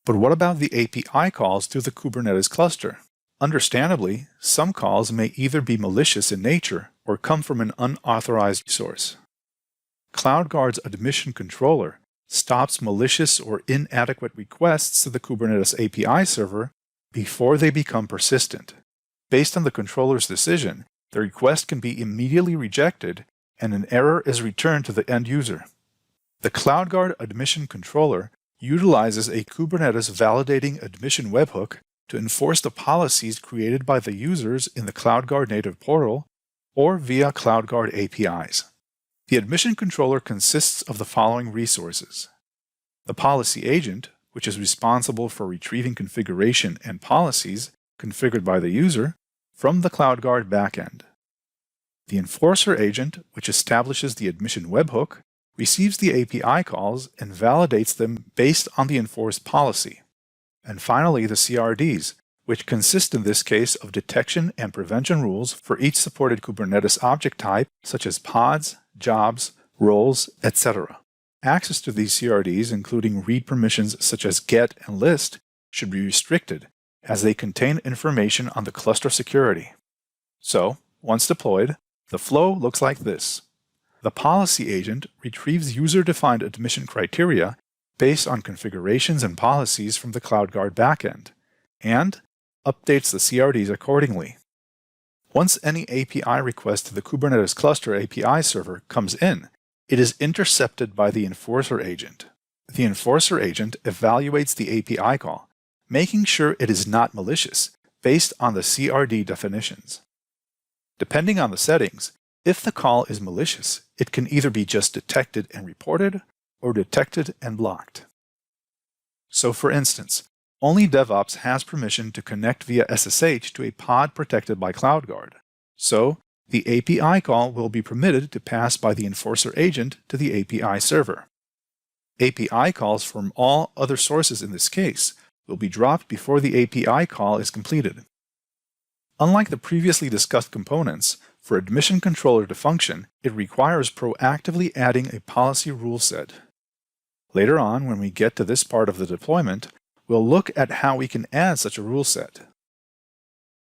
But what about the API calls to the Kubernetes cluster? Understandably, some calls may either be malicious in nature or come from an unauthorized source. CloudGuard's admission controller stops malicious or inadequate requests to the Kubernetes API server before they become persistent. Based on the controller's decision, the request can be immediately rejected and an error is returned to the end user. The CloudGuard admission controller utilizes a Kubernetes validating admission webhook to enforce the policies created by the users in the CloudGuard native portal or via CloudGuard APIs. The admission controller consists of the following resources: the policy agent, which is responsible for retrieving configuration and policies configured by the user from the CloudGuard backend. The enforcer agent, which establishes the admission webhook, receives the API calls and validates them based on the enforced policy. And finally, the CRDs, which consist in this case of detection and prevention rules for each supported Kubernetes object type, such as pods, jobs, roles, etc. Access to these CRDs, including read permissions such as get and list, should be restricted, as they contain information on the cluster security. So, once deployed, the flow looks like this. The policy agent retrieves user-defined admission criteria based on configurations and policies from the CloudGuard backend, and updates the CRDs accordingly. Once any API request to the Kubernetes cluster API server comes in, it is intercepted by the enforcer agent. The enforcer agent evaluates the API call, making sure it is not malicious, based on the CRD definitions. Depending on the settings, if the call is malicious, it can either be just detected and reported, or detected and blocked. So for instance, only DevOps has permission to connect via SSH to a pod protected by CloudGuard. So the API call will be permitted to pass by the enforcer agent to the API server. API calls from all other sources in this case will be dropped before the API call is completed. Unlike the previously discussed components, for admission controller to function, it requires proactively adding a policy rule set. Later on, when we get to this part of the deployment, we'll look at how we can add such a rule set.